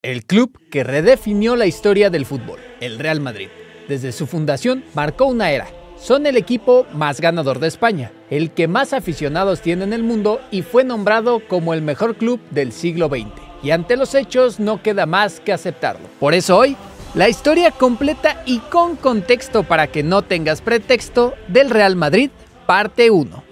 El club que redefinió la historia del fútbol, el Real Madrid. Desde su fundación marcó una era. Son el equipo más ganador de España, el que más aficionados tiene en el mundo y fue nombrado como el mejor club del siglo XX. Y ante los hechos no queda más que aceptarlo. Por eso hoy, la historia completa y con contexto para que no tengas pretexto del Real Madrid, parte 1.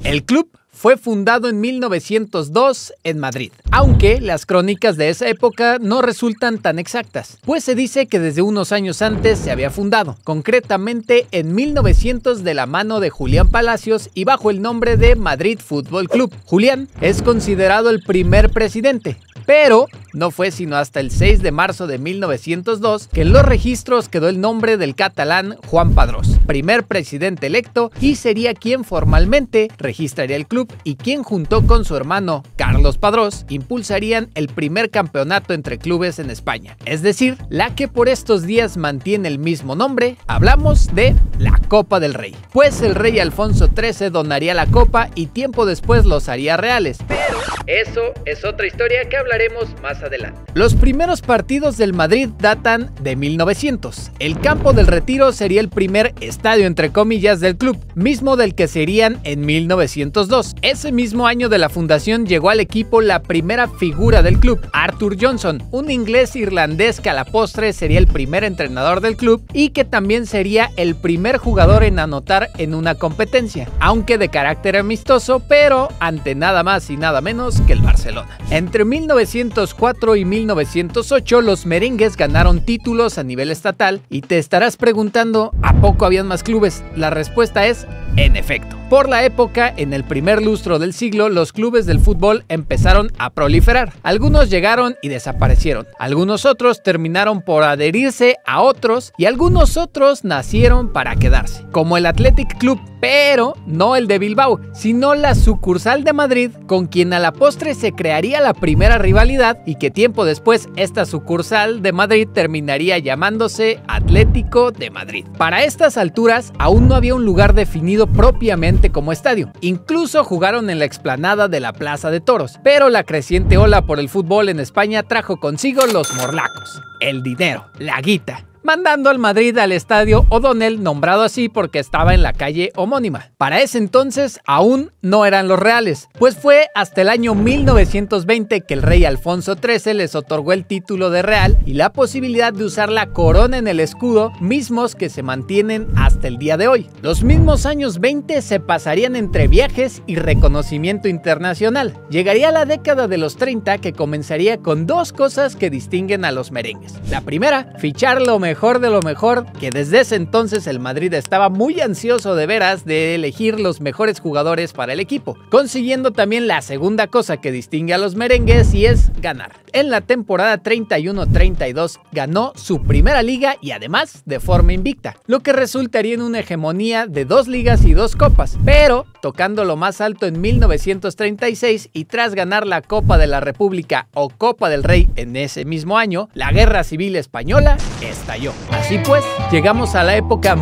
El club fue fundado en 1902 en Madrid, aunque las crónicas de esa época no resultan tan exactas, pues se dice que desde unos años antes se había fundado, concretamente en 1900 de la mano de Julián Palacios y bajo el nombre de Madrid Fútbol Club. Julián es considerado el primer presidente, pero no fue sino hasta el 6 de marzo de 1902 que en los registros quedó el nombre del catalán Juan Padrós, primer presidente electo, y sería quien formalmente registraría el club y quien junto con su hermano Carlos Padrós impulsarían el primer campeonato entre clubes en España, es decir, la que por estos días mantiene el mismo nombre. Hablamos de la Copa del Rey, pues el rey Alfonso XIII donaría la copa y tiempo después los haría reales, pero eso es otra historia que hablaremos más adelante. Los primeros partidos del Madrid datan de 1900. El Campo del Retiro sería el primer estadio entre comillas del club, mismo del que serían en 1902. Ese mismo año de la fundación llegó al equipo la primera figura del club, Arthur Johnson, un inglés irlandés que a la postre sería el primer entrenador del club y que también sería el primer jugador en anotar en una competencia, aunque de carácter amistoso, pero ante nada más y nada menos que el Barcelona. Entre 1904 y 1908 los merengues ganaron títulos a nivel estatal y te estarás preguntando, ¿a poco habían más clubes? La respuesta es, en efecto. Por la época, en el primer lustro del siglo, los clubes del fútbol empezaron a proliferar. Algunos llegaron y desaparecieron, algunos otros terminaron por adherirse a otros y algunos otros nacieron para quedarse, como el Athletic Club, pero no el de Bilbao, sino la sucursal de Madrid, con quien a la postre se crearía la primera rivalidad y que tiempo después esta sucursal de Madrid terminaría llamándose Atlético de Madrid. Para estas alturas aún no había un lugar definido propiamente como estadio, incluso jugaron en la explanada de la Plaza de Toros, pero la creciente ola por el fútbol en España trajo consigo los morlacos, el dinero, la guita, mandando al Madrid al estadio O'Donnell, nombrado así porque estaba en la calle homónima. Para ese entonces aún no eran los reales, pues fue hasta el año 1920 que el rey Alfonso XIII les otorgó el título de real y la posibilidad de usar la corona en el escudo, mismos que se mantienen hasta el día de hoy. Los mismos años 20 se pasarían entre viajes y reconocimiento internacional. Llegaría la década de los 30 que comenzaría con dos cosas que distinguen a los merengues. La primera, fichar lo mejor de lo mejor, que desde ese entonces el Madrid estaba muy ansioso de veras de elegir los mejores jugadores para el equipo, consiguiendo también la segunda cosa que distingue a los merengues y es ganar. En la temporada 31-32 ganó su primera liga y además de forma invicta, lo que resultaría en una hegemonía de 2 ligas y 2 copas, pero tocando lo más alto en 1936 y tras ganar la Copa de la República o Copa del Rey en ese mismo año, la Guerra Civil Española estalló. Así pues, llegamos a la época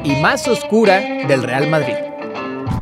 y más oscura del Real Madrid.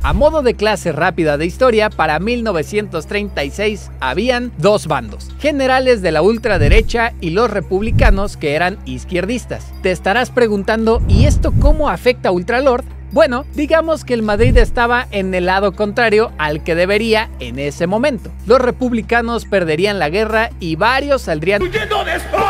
A modo de clase rápida de historia, para 1936 habían dos bandos, generales de la ultraderecha y los republicanos que eran izquierdistas. Te estarás preguntando, ¿y esto cómo afecta a Ultralord? Bueno, digamos que el Madrid estaba en el lado contrario al que debería en ese momento. Los republicanos perderían la guerra y varios saldrían huyendo de España.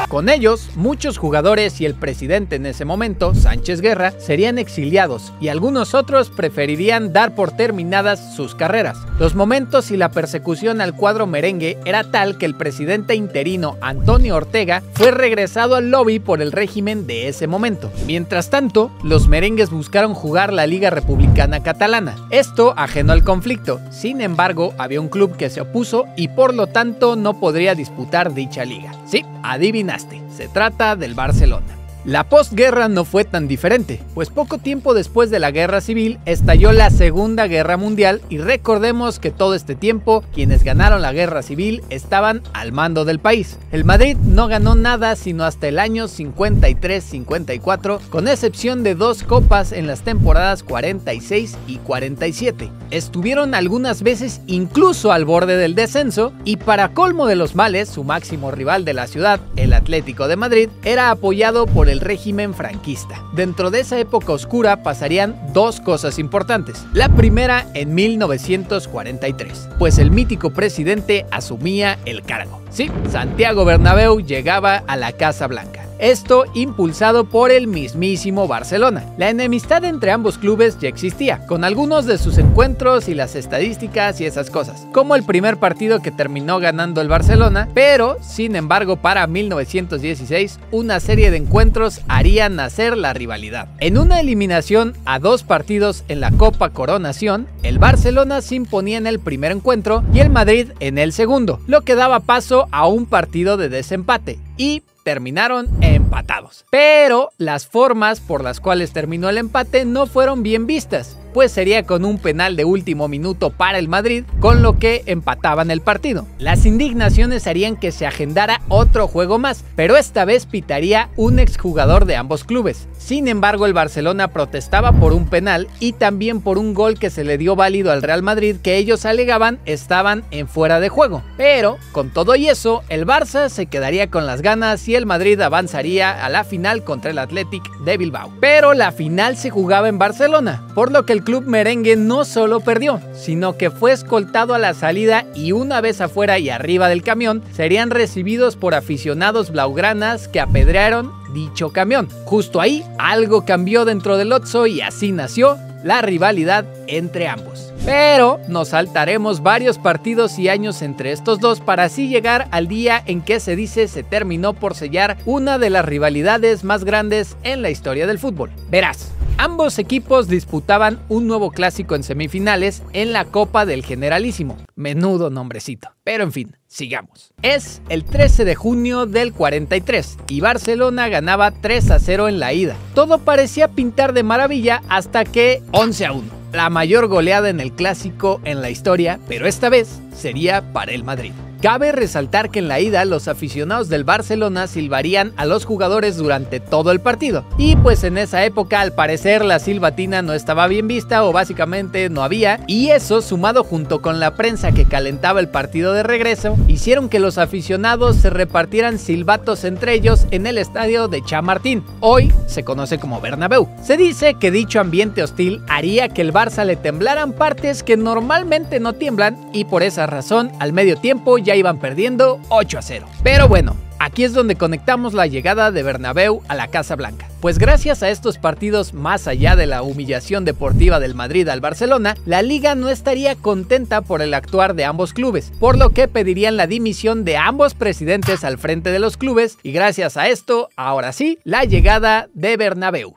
Con ellos, muchos jugadores y el presidente en ese momento, Sánchez Guerra, serían exiliados y algunos otros preferirían dar por terminadas sus carreras. Los momentos y la persecución al cuadro merengue era tal que el presidente interino Antonio Ortega fue regresado al lobby por el régimen de ese momento. Mientras tanto, los merengues buscaron jugar la Liga Republicana Catalana, esto ajeno al conflicto. Sin embargo, había un club que se opuso y por lo tanto no podría disputar dicha liga. Sí, adivinaste, se trata del Barcelona. La posguerra no fue tan diferente, pues poco tiempo después de la Guerra Civil estalló la Segunda Guerra Mundial y recordemos que todo este tiempo quienes ganaron la Guerra Civil estaban al mando del país. El Madrid no ganó nada sino hasta el año 53-54, con excepción de 2 copas en las temporadas 46 y 47. Estuvieron algunas veces incluso al borde del descenso y para colmo de los males, su máximo rival de la ciudad, el Atlético de Madrid, era apoyado por el régimen franquista. Dentro de esa época oscura pasarían 2 cosas importantes. La primera en 1943, pues el mítico presidente asumía el cargo. Sí, Santiago Bernabéu llegaba a la Casa Blanca. Esto impulsado por el mismísimo Barcelona. La enemistad entre ambos clubes ya existía, con algunos de sus encuentros y las estadísticas y esas cosas, como el primer partido que terminó ganando el Barcelona, pero sin embargo para 1916 una serie de encuentros harían nacer la rivalidad. En una eliminación a 2 partidos en la Copa Coronación, el Barcelona se imponía en el primer encuentro y el Madrid en el segundo, lo que daba paso a un partido de desempate y terminaron empatados. Pero las formas por las cuales terminó el empate no fueron bien vistas, pues sería con un penal de último minuto para el Madrid, con lo que empataban el partido. Las indignaciones harían que se agendara otro juego más, pero esta vez pitaría un exjugador de ambos clubes. Sin embargo, el Barcelona protestaba por un penal y también por un gol que se le dio válido al Real Madrid que ellos alegaban estaban en fuera de juego. Pero, con todo y eso, el Barça se quedaría con las ganas y el Madrid avanzaría a la final contra el Athletic de Bilbao. Pero la final se jugaba en Barcelona, por lo que el club merengue no solo perdió, sino que fue escoltado a la salida y una vez afuera y arriba del camión, serían recibidos por aficionados blaugranas que apedrearon dicho camión. Justo ahí, algo cambió dentro del Otso y así nació la rivalidad entre ambos. Pero nos saltaremos varios partidos y años entre estos dos para así llegar al día en que se dice se terminó por sellar una de las rivalidades más grandes en la historia del fútbol. Verás, ambos equipos disputaban un nuevo clásico en semifinales en la Copa del Generalísimo. Menudo nombrecito. Pero en fin, sigamos. Es el 13 de junio del 43 y Barcelona ganaba 3-0 en la ida. Todo parecía pintar de maravilla hasta que 11-1. La mayor goleada en el clásico en la historia, pero esta vez sería para el Madrid. Cabe resaltar que en la ida los aficionados del Barcelona silbarían a los jugadores durante todo el partido. Y pues en esa época al parecer la silbatina no estaba bien vista o básicamente no había. Y eso sumado junto con la prensa que calentaba el partido de regreso hicieron que los aficionados se repartieran silbatos entre ellos en el estadio de Chamartín. Hoy se conoce como Bernabéu. Se dice que dicho ambiente hostil haría que el Barça le temblaran partes que normalmente no tiemblan y por esa razón al medio tiempo ya iban perdiendo 8-0. Pero bueno, aquí es donde conectamos la llegada de Bernabéu a la Casa Blanca. Pues gracias a estos partidos, más allá de la humillación deportiva del Madrid al Barcelona, la liga no estaría contenta por el actuar de ambos clubes, por lo que pedirían la dimisión de ambos presidentes al frente de los clubes y gracias a esto, ahora sí, la llegada de Bernabéu.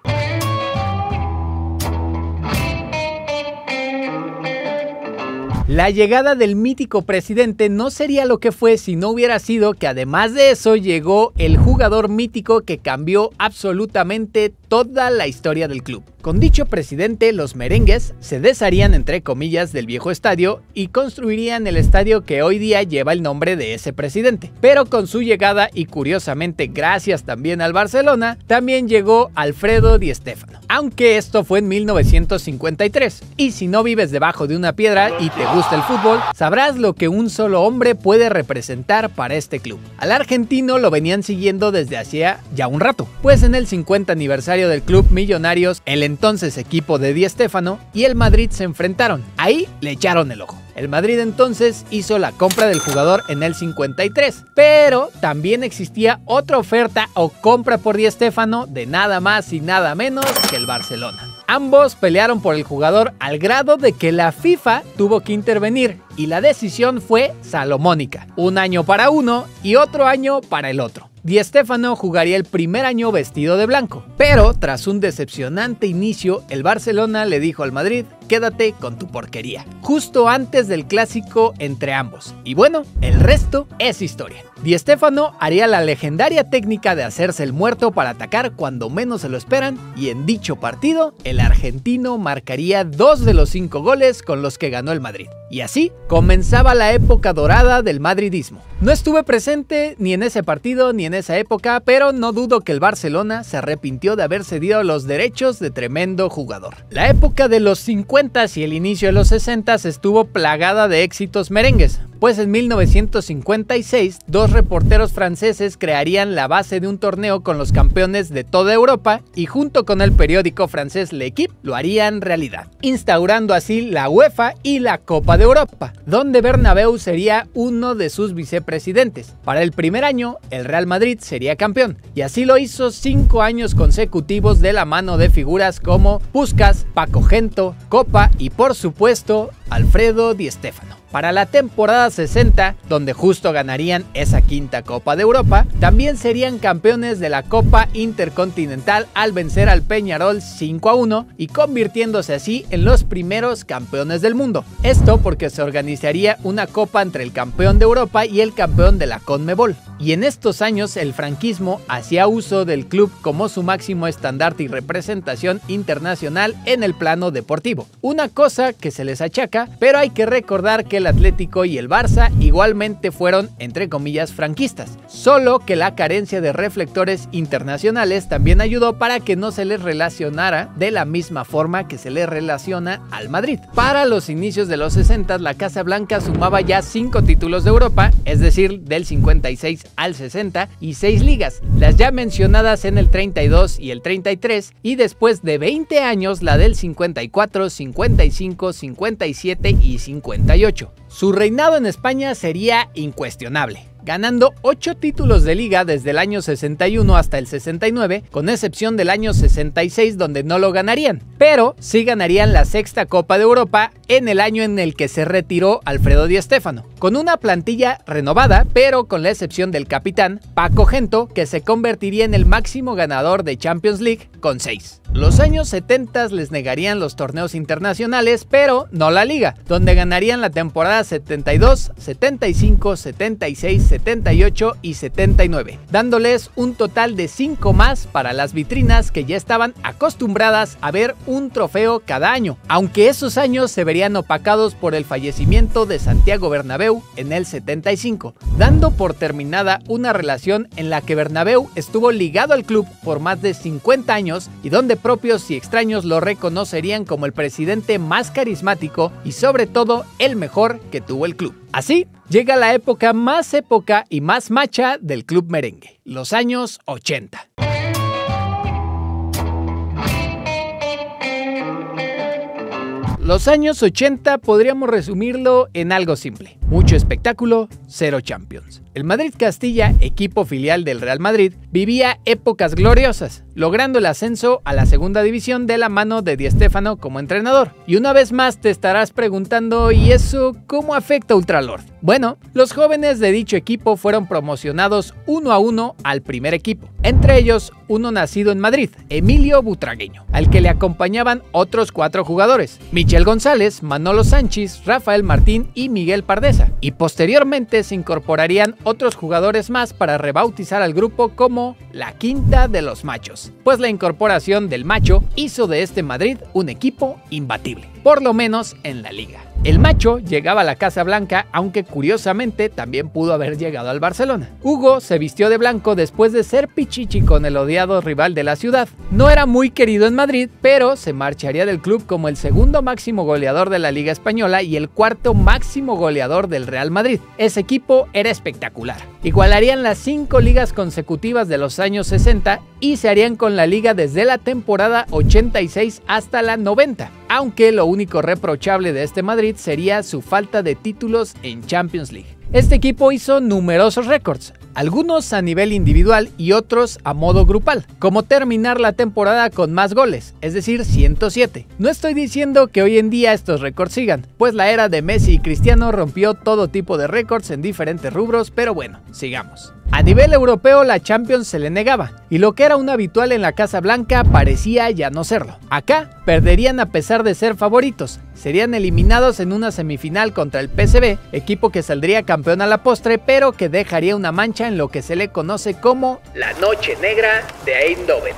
La llegada del mítico presidente no sería lo que fue si no hubiera sido que además de eso llegó el jugador mítico que cambió absolutamente toda la historia del club. Con dicho presidente, los merengues se desharían entre comillas del viejo estadio y construirían el estadio que hoy día lleva el nombre de ese presidente. Pero con su llegada y curiosamente gracias también al Barcelona, también llegó Alfredo Di Stéfano. Aunque esto fue en 1953. Y si no vives debajo de una piedra y te gusta el fútbol, sabrás lo que un solo hombre puede representar para este club. Al argentino lo venían siguiendo desde hacía ya un rato, pues en el 50 aniversario del club Millonarios, el entonces equipo de Di Stéfano y el Madrid se enfrentaron. Ahí le echaron el ojo. El Madrid entonces hizo la compra del jugador en el 53, pero también existía otra oferta o compra por Di Stéfano de nada más y nada menos que el Barcelona. Ambos pelearon por el jugador al grado de que la FIFA tuvo que intervenir y la decisión fue salomónica. Un año para uno y otro año para el otro. Di Stéfano jugaría el primer año vestido de blanco, pero tras un decepcionante inicio, el Barcelona le dijo al Madrid quédate con tu porquería, justo antes del clásico entre ambos. Y bueno, el resto es historia. Di Stéfano haría la legendaria técnica de hacerse el muerto para atacar cuando menos se lo esperan, y en dicho partido, el argentino marcaría 2 de los 5 goles con los que ganó el Madrid. Y así comenzaba la época dorada del madridismo. No estuve presente ni en ese partido ni en esa época, pero no dudo que el Barcelona se arrepintió de haber cedido los derechos de tremendo jugador. La época de los 50s y el inicio de los 60s estuvo plagada de éxitos merengues, pues en 1956 dos reporteros franceses crearían la base de un torneo con los campeones de toda Europa y junto con el periódico francés L'Équipe lo harían realidad, instaurando así la UEFA y la Copa de Europa, donde Bernabéu sería uno de sus vicepresidentes. Para el primer año, el Real Madrid sería campeón, y así lo hizo 5 años consecutivos de la mano de figuras como Puskás, Paco Gento, Copa y por supuesto Alfredo Di Stéfano. Para la temporada 60, donde justo ganarían esa quinta Copa de Europa, también serían campeones de la Copa Intercontinental al vencer al Peñarol 5-1 y convirtiéndose así en los primeros campeones del mundo. Esto porque se organizaría una copa entre el campeón de Europa y el campeón de la CONMEBOL. Y en estos años el franquismo hacía uso del club como su máximo estandarte y representación internacional en el plano deportivo. Una cosa que se les achaca, pero hay que recordar que el Atlético y el Barça igualmente fueron, entre comillas, franquistas, solo que la carencia de reflectores internacionales también ayudó para que no se les relacionara de la misma forma que se les relaciona al Madrid. Para los inicios de los 60, la Casa Blanca sumaba ya 5 títulos de Europa, es decir, del 56 al 60 y 6 ligas, las ya mencionadas en el 32 y el 33, y después de 20 años la del 54, 55, 57 y 58. Su reinado en España sería incuestionable, ganando 8 títulos de liga desde el año 61 hasta el 69, con excepción del año 66 donde no lo ganarían, pero sí ganarían la sexta Copa de Europa en el año en el que se retiró Alfredo Di Stéfano, con una plantilla renovada, pero con la excepción del capitán Paco Gento, que se convertiría en el máximo ganador de Champions League con 6. Los años 70 les negarían los torneos internacionales, pero no la liga, donde ganarían la temporada 72, 75, 76, 78 y 79, dándoles un total de 5 más para las vitrinas que ya estaban acostumbradas a ver un trofeo cada año, aunque esos años se verían opacados por el fallecimiento de Santiago Bernabéu en el 75, dando por terminada una relación en la que Bernabéu estuvo ligado al club por más de 50 años y donde propios y extraños lo reconocerían como el presidente más carismático y sobre todo el mejor que tuvo el club. Así llega la época y más macha del club merengue, los años 80. Los años 80 podríamos resumirlo en algo simple: mucho espectáculo, 0 Champions. El Madrid Castilla, equipo filial del Real Madrid, vivía épocas gloriosas, logrando el ascenso a la segunda división de la mano de Di Stéfano como entrenador. Y una vez más te estarás preguntando, ¿y eso cómo afecta a Ultralord? Bueno, los jóvenes de dicho equipo fueron promocionados 1 a 1 al primer equipo, entre ellos uno nacido en Madrid, Emilio Butragueño, al que le acompañaban otros 4 jugadores: Michel González, Manolo Sánchez, Rafael Martín y Miguel Pardesa, y posteriormente se incorporarían otros jugadores más para rebautizar al grupo como la Quinta de los Machos, pues la incorporación del Macho hizo de este Madrid un equipo imbatible, por lo menos en la liga. El Macho llegaba a la Casa Blanca, aunque curiosamente también pudo haber llegado al Barcelona. Hugo se vistió de blanco después de ser pichichi con el odiado rival de la ciudad. No era muy querido en Madrid, pero se marcharía del club como el segundo máximo goleador de la Liga Española y el cuarto máximo goleador del Real Madrid. Ese equipo era espectacular. Igualarían las 5 ligas consecutivas de los años 60 y se harían con la liga desde la temporada 86 hasta la 90, aunque lo único reprochable de este Madrid sería su falta de títulos en Champions League. Este equipo hizo numerosos récords, algunos a nivel individual y otros a modo grupal, como terminar la temporada con más goles, es decir, 107. No estoy diciendo que hoy en día estos récords sigan, pues la era de Messi y Cristiano rompió todo tipo de récords en diferentes rubros, pero bueno, sigamos. A nivel europeo, la Champions se le negaba, y lo que era un habitual en la Casa Blanca parecía ya no serlo. Acá, perderían a pesar de ser favoritos. Serían eliminados en una semifinal contra el PSV, equipo que saldría campeón a la postre, pero que dejaría una mancha en lo que se le conoce como la Noche Negra de Eindhoven.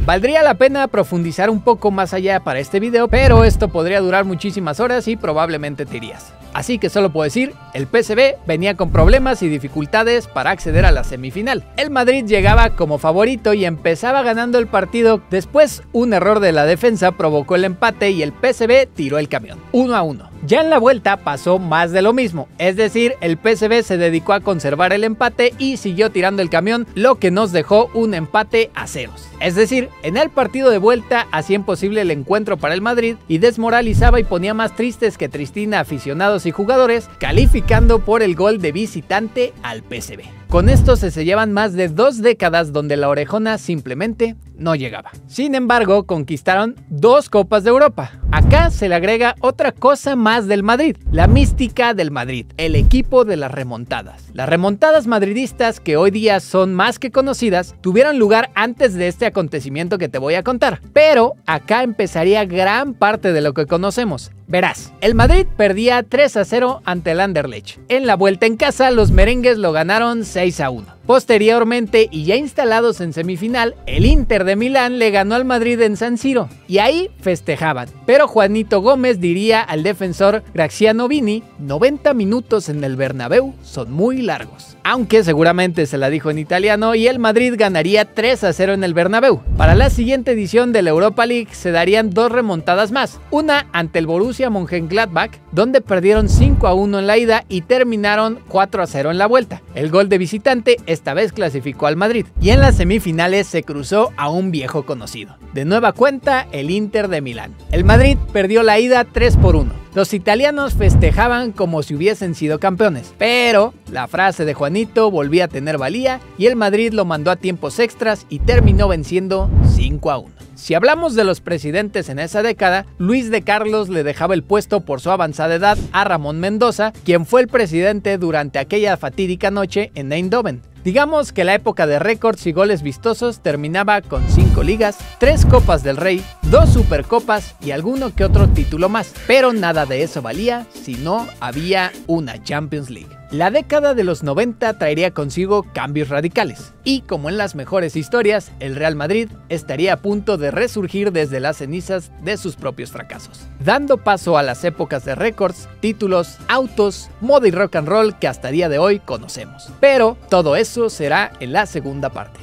Valdría la pena profundizar un poco más allá para este video, pero esto podría durar muchísimas horas y probablemente te irías. Así que solo puedo decir, el PSV venía con problemas y dificultades para acceder a la semifinal. El Madrid llegaba como favorito y empezaba ganando el partido. Después, un error de la defensa provocó el empate y el PSV tiró el camión, 1-1. Ya en la vuelta pasó más de lo mismo, es decir, el PSV se dedicó a conservar el empate y siguió tirando el camión, lo que nos dejó un empate a ceros. Es decir, en el partido de vuelta hacía imposible el encuentro para el Madrid y desmoralizaba y ponía más tristes que tristina aficionados y jugadores, calificando por el gol de visitante al PSV. Con esto se sellaban más de 2 décadas donde la orejona simplemente no llegaba. Sin embargo, conquistaron 2 Copas de Europa. Acá se le agrega otra cosa más del Madrid, la mística del Madrid, el equipo de las remontadas. Las remontadas madridistas, que hoy día son más que conocidas, tuvieron lugar antes de este acontecimiento que te voy a contar. Pero acá empezaría gran parte de lo que conocemos. Verás, el Madrid perdía 3-0 ante el Anderlecht. En la vuelta en casa, los merengues lo ganaron 6-1. Posteriormente, y ya instalados en semifinal, el Inter de Milán le ganó al Madrid en San Siro, y ahí festejaban. Pero Juanito Gómez diría al defensor Graziano Vini, 90 minutos en el Bernabéu son muy largos. Aunque seguramente se la dijo en italiano y el Madrid ganaría 3-0 en el Bernabéu. Para la siguiente edición de la Europa League se darían 2 remontadas más, una ante el Borussia Mönchengladbach, donde perdieron 5-1 en la ida y terminaron 4-0 en la vuelta. El gol de visitante esta vez clasificó al Madrid, y en las semifinales se cruzó a un viejo conocido. De nueva cuenta, el Inter de Milán. El Madrid perdió la ida 3-1. Los italianos festejaban como si hubiesen sido campeones, pero la frase de Juanito volvía a tener valía y el Madrid lo mandó a tiempos extras y terminó venciendo 5-1. Si hablamos de los presidentes en esa década, Luis de Carlos le dejaba el puesto por su avanzada edad a Ramón Mendoza, quien fue el presidente durante aquella fatídica noche en Eindhoven. Digamos que la época de récords y goles vistosos terminaba con 5 ligas, 3 Copas del Rey, 2 Supercopas y alguno que otro título más, pero nada de eso valía si no había una Champions League. La década de los 90 traería consigo cambios radicales, y como en las mejores historias, el Real Madrid estaría a punto de resurgir desde las cenizas de sus propios fracasos, dando paso a las épocas de récords, títulos, autos, moda y rock and roll que hasta día de hoy conocemos. Pero todo eso será en la segunda parte.